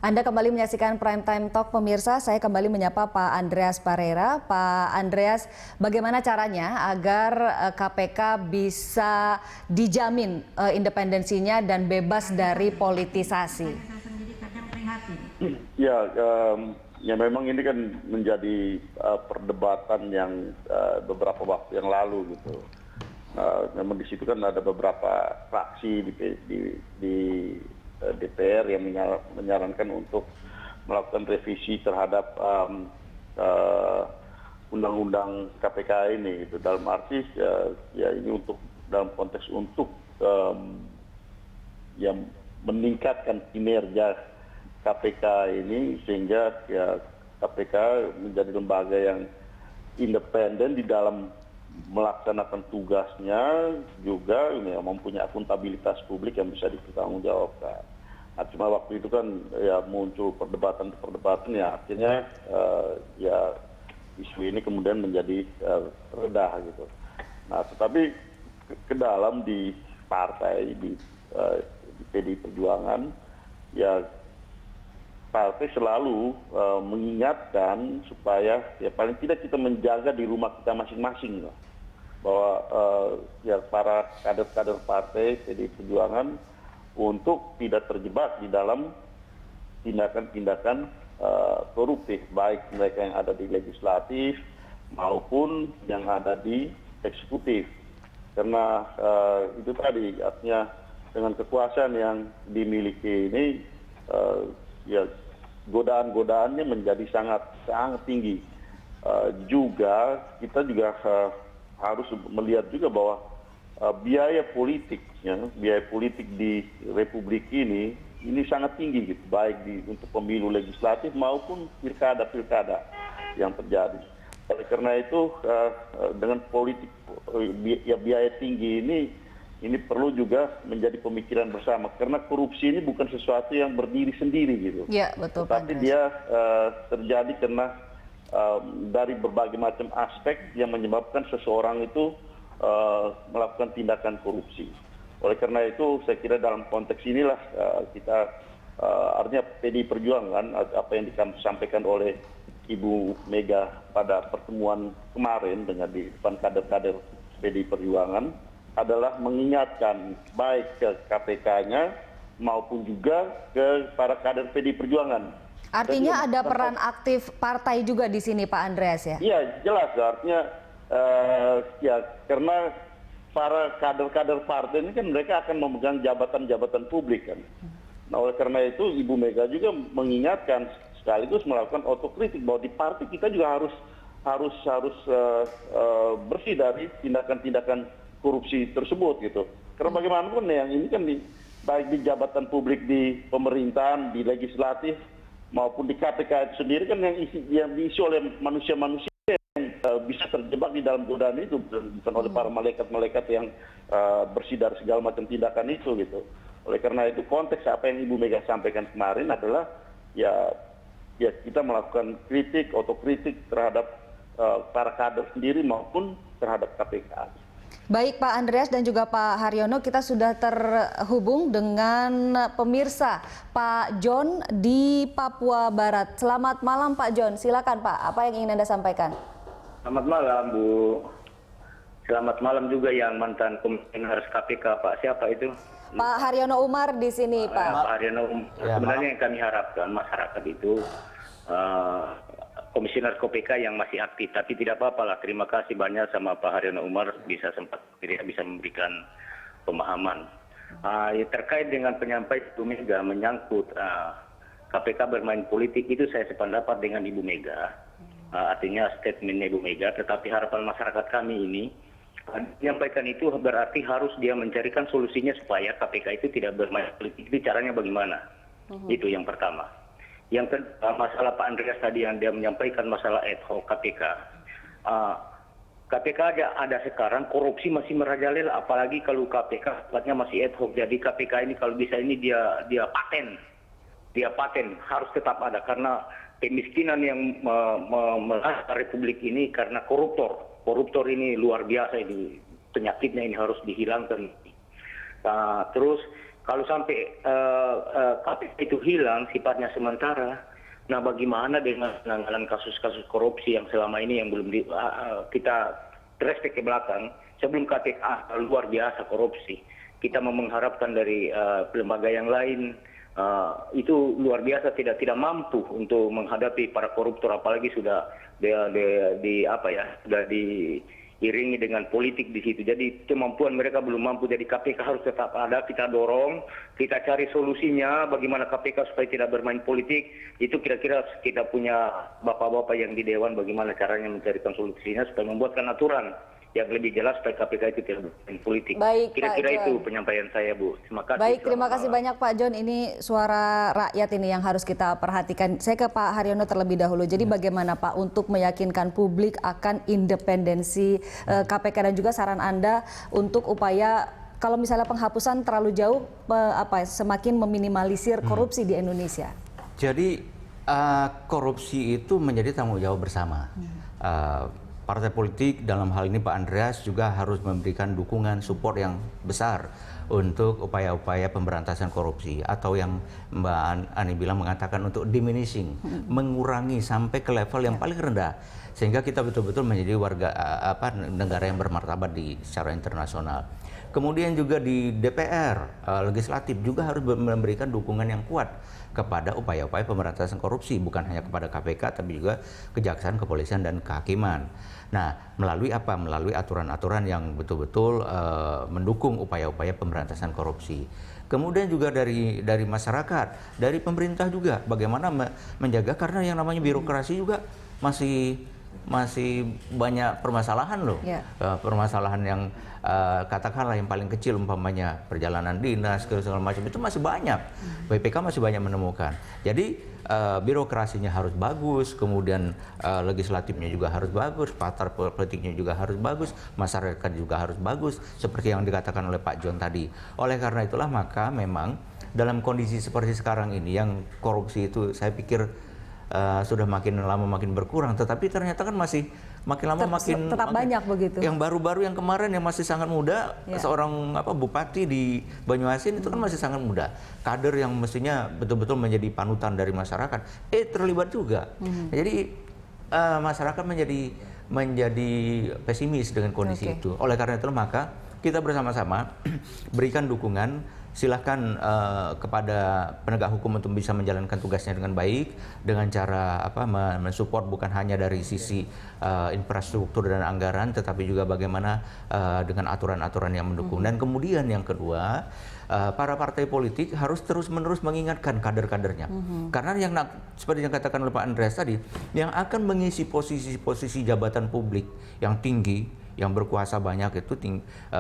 Anda kembali menyaksikan Prime Time Talk pemirsa, saya kembali menyapa Pak Andreas Parera. Pak Andreas, bagaimana caranya agar KPK bisa dijamin independensinya dan bebas dari politisasi? Ya memang ini kan menjadi perdebatan yang beberapa waktu yang lalu gitu. Memang di situ kan ada beberapa fraksi di DPR yang menyarankan untuk melakukan revisi terhadap undang-undang KPK ini gitu. Dalam arti ya ini untuk dalam konteks untuk yang meningkatkan kinerja KPK ini sehingga ya KPK menjadi lembaga yang independen di dalam melaksanakan tugasnya, juga mempunyai akuntabilitas publik yang bisa dipertanggungjawabkan. Nah, cuma waktu itu kan ya muncul perdebatan ya akhirnya ya isu ini kemudian menjadi reda gitu. Nah, tetapi ke dalam di partai di PDI Perjuangan ya partai selalu mengingatkan supaya ya paling tidak kita menjaga di rumah kita masing-masing bahwa ya para kader-kader partai PDI Perjuangan untuk tidak terjebak di dalam tindakan-tindakan koruptif, baik mereka yang ada di legislatif maupun yang ada di eksekutif. Karena itu tadi artinya dengan kekuasaan yang dimiliki ini ya godaan-godaannya menjadi sangat tinggi. Juga kita juga harus melihat juga bahwa biaya politik di Republik ini sangat tinggi gitu, baik untuk pemilu legislatif maupun pilkada yang terjadi. Oleh karena itu dengan politik biaya tinggi ini perlu juga menjadi pemikiran bersama, karena korupsi ini bukan sesuatu yang berdiri sendiri gitu. Ya, betul, tapi dia terjadi karena dari berbagai macam aspek yang menyebabkan seseorang itu melakukan tindakan korupsi. Oleh karena itu saya kira dalam konteks inilah kita artinya PDI Perjuangan apa yang disampaikan oleh Ibu Mega pada pertemuan kemarin dengan di depan kader-kader PDI Perjuangan adalah mengingatkan baik ke KPK-nya maupun juga ke para kader PDI Perjuangan. Artinya ada peran aktif partai juga di sini, Pak Andreas, ya? Iya, jelas. Artinya ya karena para kader-kader partai ini kan mereka akan memegang jabatan-jabatan publik kan. Nah, oleh karena itu Ibu Mega juga mengingatkan sekaligus melakukan otokritik bahwa di partai kita juga harus bersih dari tindakan-tindakan korupsi tersebut gitu. Karena bagaimanapun yang ini kan baik di jabatan publik di pemerintahan, di legislatif maupun di KPK itu sendiri kan yang diisi oleh manusia-manusia yang bisa terjebak di dalam godaan itu, bukan oleh para malaikat-malaikat yang bersih dari segala macam tindakan itu gitu. Oleh karena itu konteks apa yang Ibu Mega sampaikan kemarin adalah ya kita melakukan kritik, otokritik terhadap para kader sendiri maupun terhadap KPK. Baik Pak Andreas dan juga Pak Haryono, kita sudah terhubung dengan pemirsa Pak John di Papua Barat. Selamat malam Pak John, silakan Pak, apa yang ingin Anda sampaikan? Selamat malam Bu. Selamat malam juga yang mantan komisioner KPK Pak. Siapa itu? Pak Haryono Umar di sini Pak. Pak Haryono Umar. Sebenarnya yang kami harapkan masyarakat itu komisioner KPK yang masih aktif, tapi tidak apa-apa lah. Terima kasih banyak sama Pak Haryono Umar bisa memberikan pemahaman. Terkait dengan penyampaian Ibu Mega menyangkut KPK bermain politik, itu saya sependapat dengan Ibu Mega. Artinya statement Ibu Mega, tetapi harapan masyarakat kami ini menyampaikan itu berarti harus dia mencarikan solusinya supaya KPK itu tidak bermain politik. Itu caranya bagaimana? Itu yang pertama. Yang kedua, masalah Pak Andreas tadi yang dia menyampaikan masalah ad hoc KPK. KPK ada sekarang, korupsi masih merajalela, apalagi kalau KPK tempatnya masih ad hoc. Jadi KPK ini kalau bisa ini dia paten harus tetap ada, karena kemiskinan yang melanda Republik ini karena koruptor ini luar biasa, ini penyakitnya ini harus dihilangkan. Terus Kalau sampai KPK itu hilang sifatnya sementara, nah bagaimana dengan penanganan kasus-kasus korupsi yang selama ini yang belum kita flashback ke belakang, sebelum KPK luar biasa korupsi, kita mengharapkan dari lembaga yang lain itu luar biasa tidak mampu untuk menghadapi para koruptor, apalagi sudah sudah diiringi dengan politik di situ. Jadi kemampuan mereka belum mampu. Jadi KPK harus tetap ada. Kita dorong, kita cari solusinya. Bagaimana KPK supaya tidak bermain politik? Itu kira-kira kita punya bapak-bapak yang di Dewan. Bagaimana caranya mencarikan solusinya supaya membuatkan aturan yang lebih jelas supaya KPK itu tidak bermain politik. Baik, kira-kira Pak itu John. penyampaian saya, Bu. Terima kasih. Baik, terima Selamat kasih malam. banyak Pak John. Ini suara rakyat ini yang harus kita perhatikan. Saya ke Pak Haryono terlebih dahulu. Jadi bagaimana Pak untuk meyakinkan publik akan independensi KPK dan juga saran Anda untuk upaya kalau misalnya penghapusan terlalu jauh semakin meminimalisir korupsi di Indonesia? Jadi korupsi itu menjadi tanggung jawab bersama. Partai politik dalam hal ini Pak Andreas juga harus memberikan dukungan support yang besar untuk upaya-upaya pemberantasan korupsi atau yang Mbak Ani bilang mengatakan untuk diminishing, mengurangi sampai ke level yang paling rendah sehingga kita betul-betul menjadi negara yang bermartabat secara internasional. Kemudian juga di DPR, legislatif juga harus memberikan dukungan yang kuat kepada upaya-upaya pemberantasan korupsi, bukan hanya kepada KPK tapi juga kejaksaan, kepolisian dan kehakiman. Nah, melalui apa? Melalui aturan-aturan yang betul-betul mendukung upaya-upaya pemberantasan korupsi. Kemudian juga dari masyarakat, dari pemerintah juga bagaimana menjaga, karena yang namanya birokrasi juga masih banyak permasalahan loh. Yeah. Permasalahan yang katakanlah yang paling kecil umpamanya perjalanan dinas segala macam itu masih banyak. BPK masih banyak menemukan. Jadi birokrasinya harus bagus, kemudian legislatifnya juga harus bagus, partai politiknya juga harus bagus, masyarakat juga harus bagus, seperti yang dikatakan oleh Pak John tadi. Oleh karena itulah maka memang dalam kondisi seperti sekarang ini yang korupsi itu saya pikir sudah makin lama makin berkurang, tetapi ternyata kan masih makin lama makin banyak begitu. Yang baru-baru yang kemarin yang masih sangat muda, seorang bupati di Banyuasin itu kan masih sangat muda, kader yang mestinya betul-betul menjadi panutan dari masyarakat, terlibat juga. Jadi masyarakat menjadi pesimis dengan kondisi itu. Oleh karena itu maka kita bersama-sama berikan dukungan. Silahkan kepada penegak hukum untuk bisa menjalankan tugasnya dengan baik dengan cara mensupport bukan hanya dari sisi infrastruktur dan anggaran, tetapi juga bagaimana dengan aturan-aturan yang mendukung. Dan kemudian yang kedua, para partai politik harus terus-menerus mengingatkan kader-kadernya, karena yang seperti yang katakan oleh Pak Andreas tadi, yang akan mengisi posisi-posisi jabatan publik yang tinggi, yang berkuasa banyak itu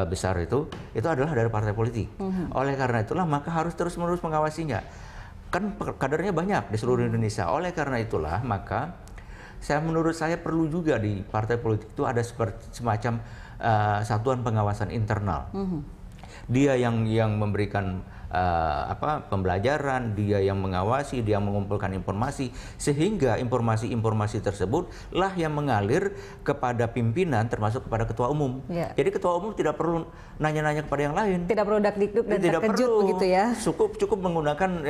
besar itu adalah dari partai politik. Oleh karena itulah maka harus terus-menerus mengawasinya. Kan kadernya banyak di seluruh Indonesia. Oleh karena itulah maka menurut saya perlu juga di partai politik itu ada semacam satuan pengawasan internal. Dia yang memberikan pembelajaran, dia yang mengawasi, dia mengumpulkan informasi, sehingga informasi-informasi tersebut lah yang mengalir kepada pimpinan termasuk kepada ketua umum. Jadi ketua umum tidak perlu nanya-nanya kepada yang lain. Tidak perlu dak-dikduk dan terkejut begitu ya. Cukup menggunakan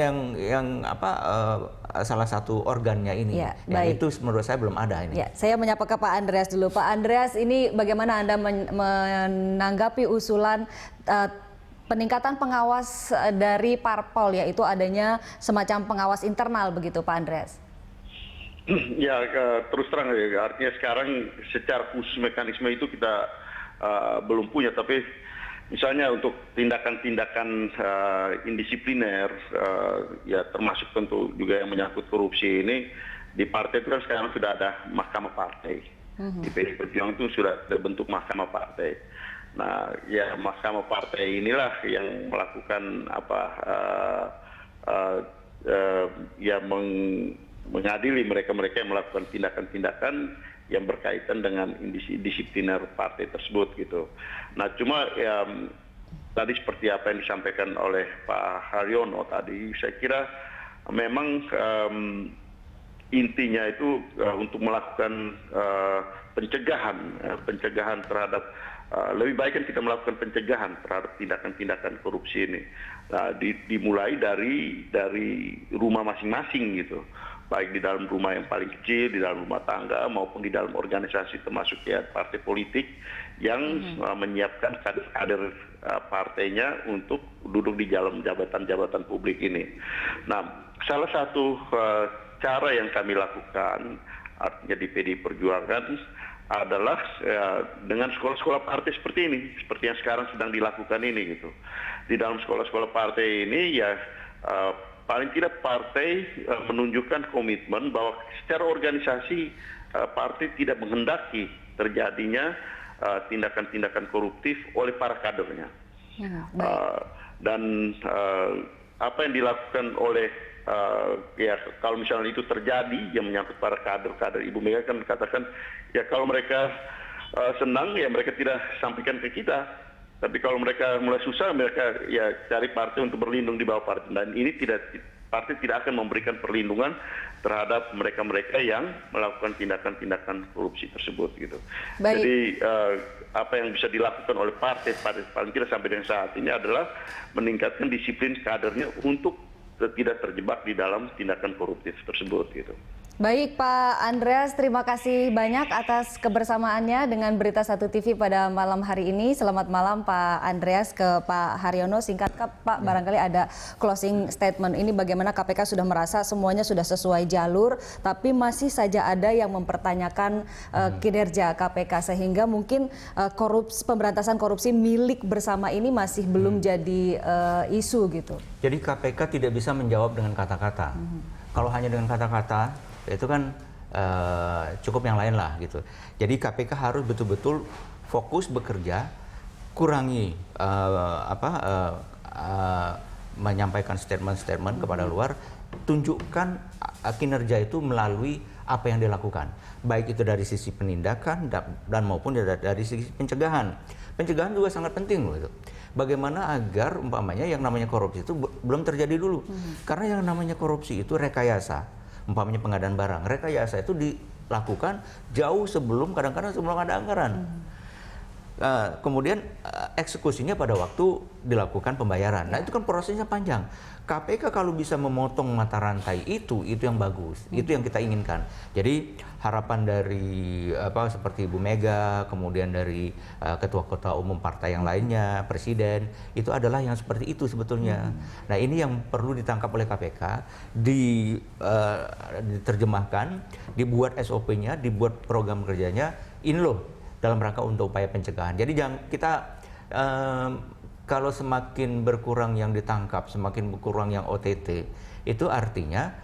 salah satu organnya ini. Yang itu menurut saya belum ada ini. Saya menyapa ke Pak Andreas dulu. Pak Andreas, ini bagaimana Anda menanggapi usulan peningkatan pengawas dari parpol, yaitu adanya semacam pengawas internal begitu Pak Andreas? Ya, terus terang ya, artinya sekarang secara khusus mekanisme itu kita belum punya, tapi misalnya untuk tindakan-tindakan indisipliner, ya termasuk tentu juga yang menyangkut korupsi ini, di partai itu kan sekarang sudah ada mahkamah partai. Di PDI Perjuangan itu sudah terbentuk mahkamah partai. Nah, ya mahkamah partai inilah yang melakukan mengadili mereka-mereka yang melakukan tindakan-tindakan yang berkaitan dengan disipliner partai tersebut gitu. Nah, cuma ya tadi seperti apa yang disampaikan oleh Pak Haryono tadi, saya kira memang intinya itu untuk melakukan pencegahan terhadap lebih baik kan kita melakukan pencegahan terhadap tindakan-tindakan korupsi ini. dimulai dari rumah masing-masing gitu, baik di dalam rumah yang paling kecil, di dalam rumah tangga maupun di dalam organisasi termasuk ya partai politik yang menyiapkan kader-kader partainya untuk duduk di dalam jabatan-jabatan publik ini. Nah, salah satu cara yang kami lakukan artinya di PDI Perjuangan adalah dengan sekolah-sekolah partai seperti ini, seperti yang sekarang sedang dilakukan ini gitu. Di dalam sekolah-sekolah partai ini ya paling tidak partai menunjukkan komitmen bahwa secara organisasi partai tidak menghendaki terjadinya tindakan-tindakan koruptif oleh para kadernya. Dan apa yang dilakukan oleh ya kalau misalnya itu terjadi yang menyangkut para kader Ibu Mega kan katakan ya kalau mereka senang ya mereka tidak sampaikan ke kita, tapi kalau mereka mulai susah mereka ya cari partai untuk berlindung di bawah partai, dan ini partai tidak akan memberikan perlindungan terhadap mereka-mereka yang melakukan tindakan-tindakan korupsi tersebut gitu. Baik. Jadi apa yang bisa dilakukan oleh partai paling tidak sampai dengan saat ini adalah meningkatkan disiplin kadernya untuk tidak terjebak di dalam tindakan koruptif tersebut gitu. Baik Pak Andreas, terima kasih banyak atas kebersamaannya dengan Berita 1 TV pada malam hari ini. Selamat malam Pak Andreas. Ke Pak Haryono, singkat Pak, barangkali ada closing statement ini bagaimana KPK sudah merasa semuanya sudah sesuai jalur, tapi masih saja ada yang mempertanyakan kinerja KPK sehingga mungkin pemberantasan korupsi milik bersama ini masih belum jadi isu gitu. Jadi KPK tidak bisa menjawab dengan kata-kata. Kalau hanya dengan kata-kata itu kan cukup yang lain lah gitu. Jadi KPK harus betul-betul fokus bekerja, kurangi menyampaikan statement-statement kepada luar, tunjukkan kinerja itu melalui apa yang dilakukan, baik itu dari sisi penindakan dan maupun dari sisi pencegahan. Pencegahan juga sangat penting loh itu. Bagaimana agar umpamanya yang namanya korupsi itu belum terjadi dulu. Karena yang namanya korupsi itu rekayasa. Umpamanya pengadaan barang, rekayasa itu dilakukan jauh sebelum, kadang-kadang sebelum ada anggaran. Kemudian eksekusinya pada waktu dilakukan pembayaran. Nah itu kan prosesnya panjang. KPK kalau bisa memotong mata rantai itu yang bagus, itu yang kita inginkan. Jadi harapan dari seperti Ibu Mega, kemudian dari ketua-ketua umum partai yang lainnya, presiden, itu adalah yang seperti itu sebetulnya. Nah ini yang perlu ditangkap oleh KPK, diterjemahkan, dibuat SOP-nya, dibuat program kerjanya. Ini loh dalam rangka untuk upaya pencegahan. Jadi jangan kita kalau semakin berkurang yang ditangkap, semakin berkurang yang OTT, itu artinya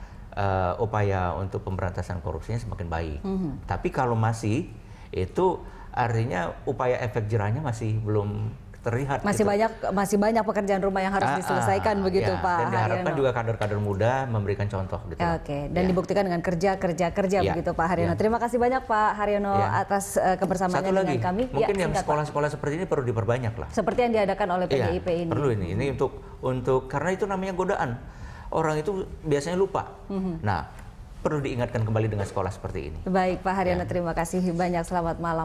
upaya untuk pemberantasan korupsinya semakin baik. Tapi kalau masih, itu artinya upaya efek jerahnya masih belum terlihat. Masih banyak pekerjaan rumah yang harus diselesaikan begitu ya, Pak dan diharapkan Haryono. juga kader-kader muda memberikan contoh gitu. Oke, dan dibuktikan dengan kerja begitu Pak Haryono. Ya. Terima kasih banyak Pak Haryono atas kebersamaannya dengan kami. Mungkin yang sekolah-sekolah seperti ini perlu diperbanyak lah. Seperti yang diadakan oleh PDIP ini. Perlu ini untuk karena itu namanya godaan. Orang itu biasanya lupa. Nah, perlu diingatkan kembali dengan sekolah seperti ini. Baik Pak Haryono, terima kasih banyak. Selamat malam.